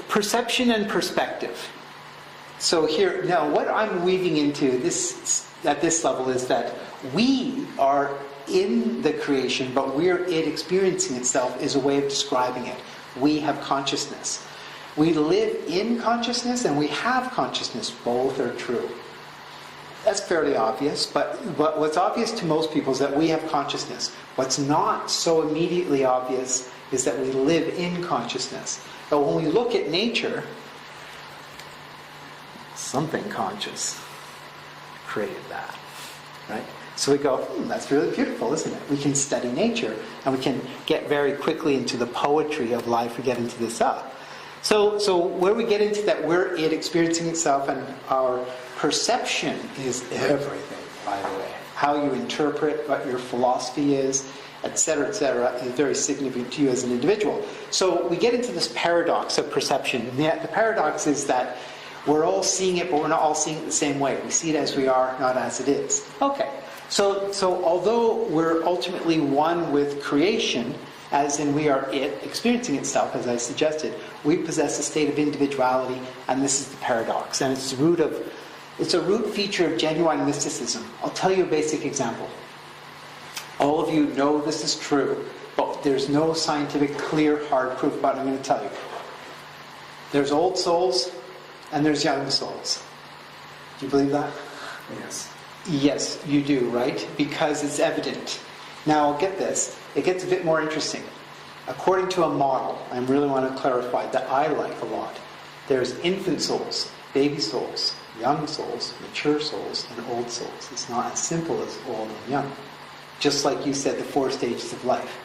perception and perspective. So here, now what I'm weaving into this at this level is that we are in the creation, but it experiencing itself is a way of describing it. We have consciousness. We live in consciousness and we have consciousness. Both are true. That's fairly obvious, but what's obvious to most people is that we have consciousness. What's not so immediately obvious is that we live in consciousness. But when we look at nature, something conscious created that, right? So we go, that's really beautiful, isn't it? We can study nature, and we can get very quickly into the poetry of life. We get into this up. So where we get into that, we're it experiencing itself, and our perception is everything, by the way. How you interpret, what your philosophy is, etc., is very significant to you as an individual. So we get into this paradox of perception. And the paradox is that we're all seeing it, but we're not all seeing it the same way. We see it as we are, not as it is. Okay. So although we're ultimately one with creation, as in we are it experiencing itself, as I suggested, we possess a state of individuality, and this is the paradox. And it's a root feature of genuine mysticism. I'll tell you a basic example. All of you know this is true, but there's no scientific, clear, hard proof about it. I'm going to tell you. There's old souls, and there's young souls. Do you believe that? Yes. Yes, you do, right? Because it's evident. Now, get this. It gets a bit more interesting. According to a model, I really want to clarify, that I like a lot. There's infant souls, baby souls, young souls, mature souls, and old souls. It's not as simple as old and young. Just like you said, the 4 stages of life.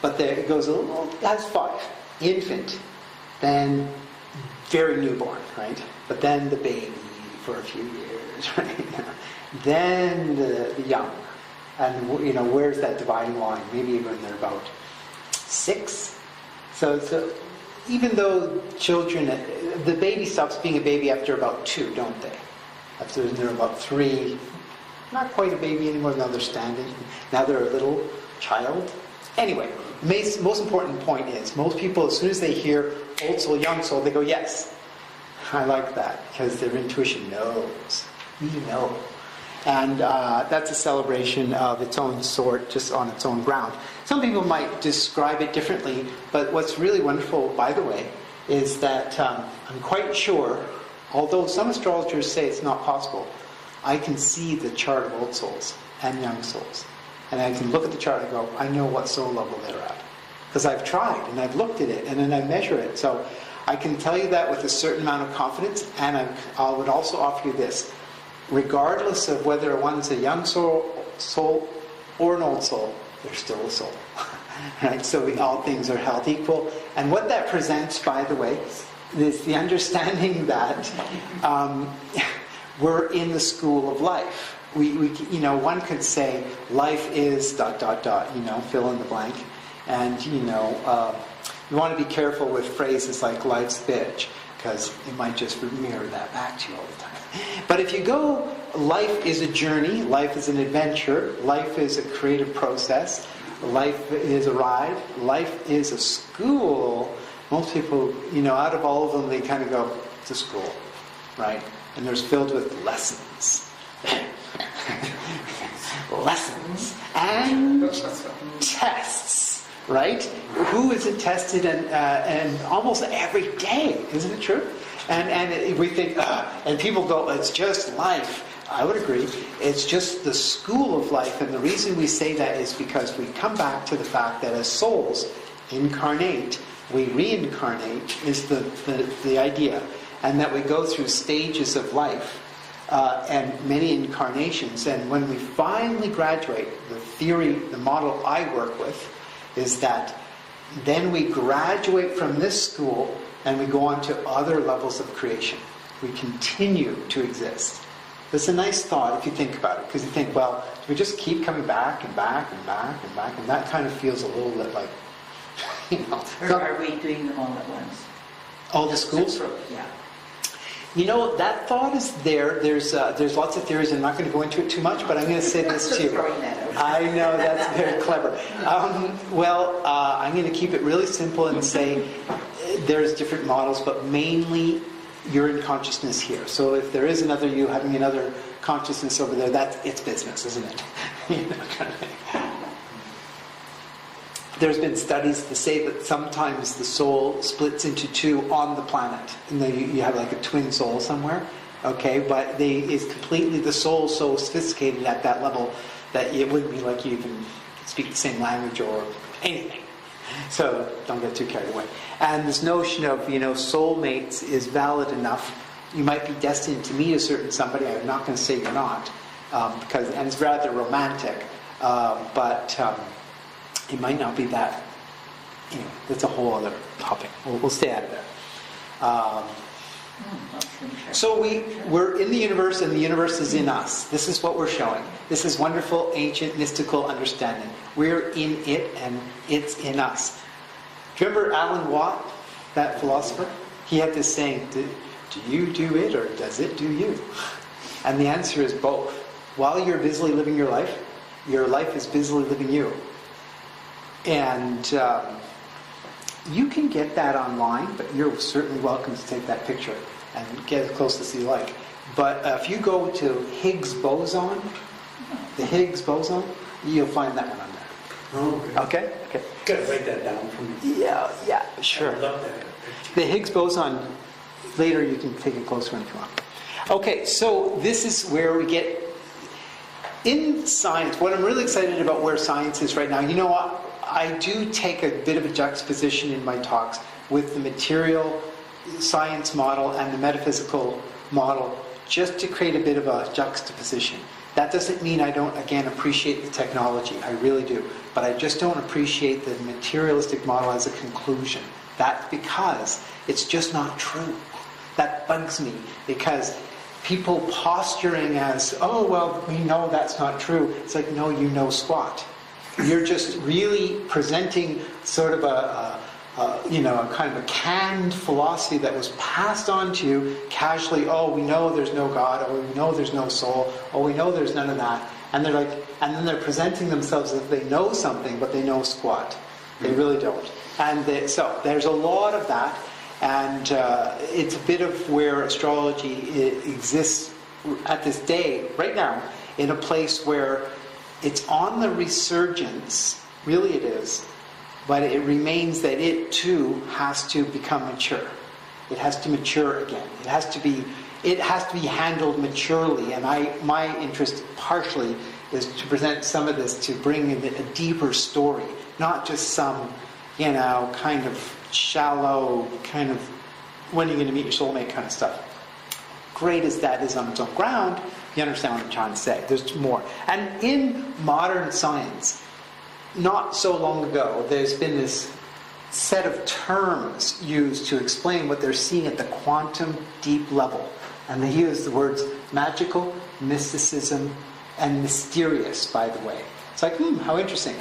But there it goes a little, that's 5. Infant, then very newborn, right? But then the baby for a few years, right? Then the young. And, where's that dividing line? Maybe when they're about 6. So even though children, the baby stops being a baby after about 2, don't they? After they're about 3, not quite a baby anymore, now they're standing. Now they're a little child. Anyway, most important point is, most people, as soon as they hear old soul, young soul, they go, yes. I like that, because their intuition knows. We know. And that's a celebration of its own sort, just on its own ground. Some people might describe it differently, but what's really wonderful, by the way, is that I'm quite sure, although some astrologers say it's not possible, I can see the chart of old souls and young souls. And I can look at the chart and go, I know what soul level they're at. Because I've tried, and I've looked at it, and then I measure it. So I can tell you that with a certain amount of confidence, and I would also offer you this. Regardless of whether one's a young soul or an old soul, they're still a soul. Right? So all things are held equal. And what that presents, by the way, is the understanding that we're in the school of life. We one could say life is ... fill in the blank. And, you want to be careful with phrases like life's bitch, because it might just mirror that back to you all the time. But if you go, life is a journey, life is an adventure, life is a creative process, life is a ride, life is a school. Most people, out of all of them, they kind of go, it's a school, right? And there's filled with lessons. Lessons and tests, right? Who isn't tested and almost every day, isn't it true? And we think, and people go, it's just life. I would agree. It's just the school of life. And the reason we say that is because we come back to the fact that as souls incarnate, we reincarnate is the idea. And that we go through stages of life and many incarnations. And when we finally graduate, the model I work with is that then we graduate from this school and we go on to other levels of creation. We continue to exist. It's a nice thought if you think about it, because you think, well, do we just keep coming back and back and back and back? And that kind of feels a little bit like, Or are we doing them all at once? All the schools? Yeah. That thought is there. There's lots of theories, and I'm not going to go into it too much, but I'm going to say this to you. I know, that's very clever. I'm going to keep it really simple and say there's different models, but mainly you're in consciousness here. So if there is another you having another consciousness over there, that's its business, isn't it? Kind of thing. There's been studies to say that sometimes the soul splits into two on the planet, and then you have like a twin soul somewhere. Okay, but the soul so sophisticated at that level that it wouldn't be like you even speak the same language or anything. So don't get too carried away. And this notion of, soulmates is valid enough. You might be destined to meet a certain somebody. I'm not going to say you're not, and it's rather romantic. But it might not be that. That's a whole other topic. We'll stay out of there. So we're in the universe, and the universe is in us. This is what we're showing. This is wonderful, ancient, mystical understanding. We're in it, and it's in us. Do you remember Alan Watt, that philosopher? He had this saying, do you do it, or does it do you? And the answer is both. While you're busily living your life is busily living you. And you can get that online, but you're certainly welcome to take that picture and get as close as you like. But if you go to Higgs boson, the Higgs boson, you'll find that one on there. Oh, okay. Okay? Gotta write that down for me. Yeah, sure. I love that. The Higgs boson, later you can take a closer one if you want. Okay, so this is where we get, in science, what I'm really excited about where science is right now, you know what? I do take a bit of a juxtaposition in my talks with the material science model and the metaphysical model, just to create a bit of a juxtaposition. That doesn't mean I don't, again, appreciate the technology. I really do. But I just don't appreciate the materialistic model as a conclusion. That's because it's just not true. That bugs me, because people posturing as, oh, well, we know that's not true. It's like, no, you know squat. You're just really presenting sort of a kind of a canned philosophy that was passed on to you casually. Oh, we know there's no God. Oh, we know there's no soul. Oh, we know there's none of that. And they're like, and then they're presenting themselves as if they know something, but they know squat. They really don't. And so there's a lot of that, and it's a bit of where astrology exists at this day, right now, in a place where it's on the resurgence. Really, it is. But it remains that it too has to become mature. It has to mature again. It has to be handled maturely. And my interest partially is to present some of this to bring in a deeper story, not just some, kind of shallow, kind of when are you going to meet your soulmate kind of stuff. Great as that is on its own ground, you understand what I'm trying to say. There's more. And in modern science, not so long ago, there's been this set of terms used to explain what they're seeing at the quantum deep level. And they use the words magical, mysticism, and mysterious, by the way. It's like, how interesting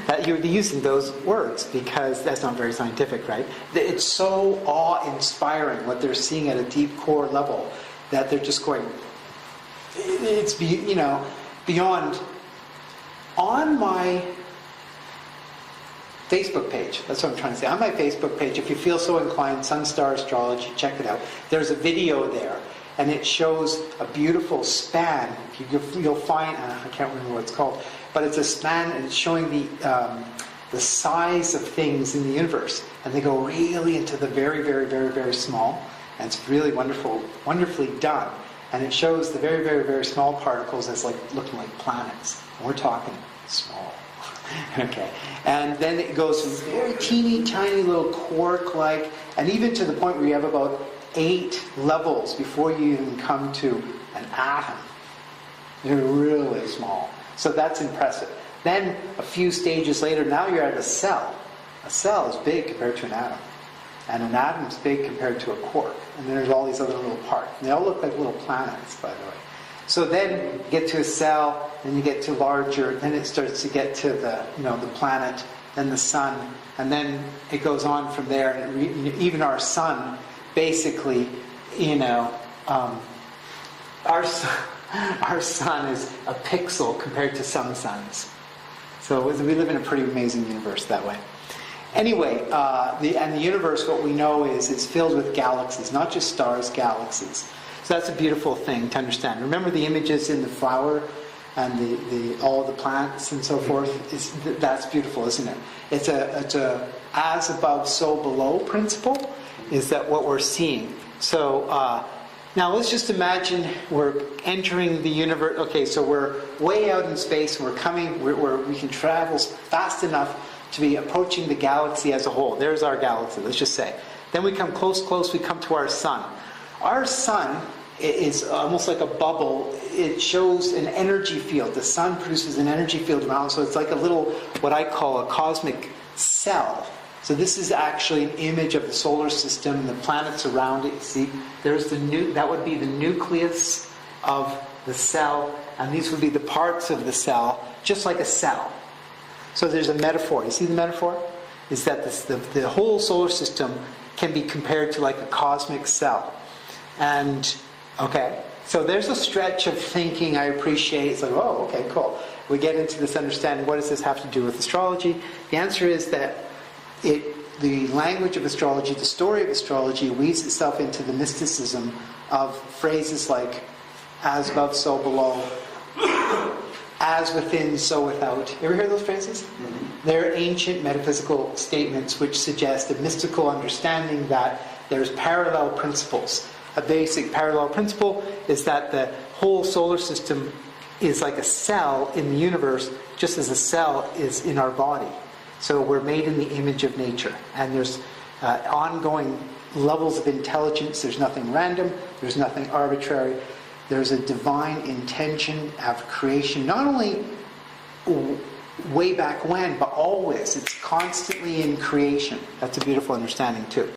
that you would be using those words, because that's not very scientific, right? It's so awe-inspiring what they're seeing at a deep core level that they're just going, it's, beyond. On my Facebook page, that's what I'm trying to say. On my Facebook page, if you feel so inclined, Sunstar Astrology, check it out. There's a video there, and it shows a beautiful span. You'll find, I can't remember what it's called, but it's a span, and it's showing the size of things in the universe. And they go really into the very, very, very, very small, and it's really wonderfully done. And it shows the very, very, very small particles as looking like planets. And we're talking small. Okay. And then it goes from very teeny tiny little quark-like, and even to the point where you have about 8 levels before you even come to an atom. They're really small. So that's impressive. Then a few stages later, now you're at a cell. A cell is big compared to an atom. And an atom is big compared to a quark. And then there's all these other little parts. And they all look like little planets, by the way. So then you get to a cell, then you get to larger, then it starts to get to the planet, then the sun, and then it goes on from there. And even our sun, basically, our sun is a pixel compared to some suns. So we live in a pretty amazing universe that way. Anyway, the universe, what we know is it's filled with galaxies, not just stars, galaxies. So that's a beautiful thing to understand. Remember the images in the flower and all the plants and so forth? That's beautiful, isn't it? It's a as above, so below principle, is that what we're seeing. So now let's just imagine we're entering the universe. Okay, so we're way out in space, and we can travel fast enough to be approaching the galaxy as a whole. There's our galaxy, let's just say. Then we come close, we come to our sun. Our sun is almost like a bubble. It shows an energy field. The sun produces an energy field around, so it's like a little, what I call a cosmic cell. So this is actually an image of the solar system and the planets around it. You see, there's that would be the nucleus of the cell, and these would be the parts of the cell, just like a cell. So there's a metaphor. You see the metaphor? Is that the whole solar system can be compared to like a cosmic cell. And, okay, so there's a stretch of thinking I appreciate. It's like, oh, okay, cool. We get into this understanding, what does this have to do with astrology? The answer is that the language of astrology, the story of astrology, weaves itself into the mysticism of phrases like as above, so below, as within, so without. You ever hear those phrases? Mm-hmm. They're ancient metaphysical statements which suggest a mystical understanding that there's parallel principles. A basic parallel principle is that the whole solar system is like a cell in the universe, just as a cell is in our body. So we're made in the image of nature, and there's ongoing levels of intelligence. There's nothing random, there's nothing arbitrary. There's a divine intention of creation, not only way back when, but always. It's constantly in creation. That's a beautiful understanding too.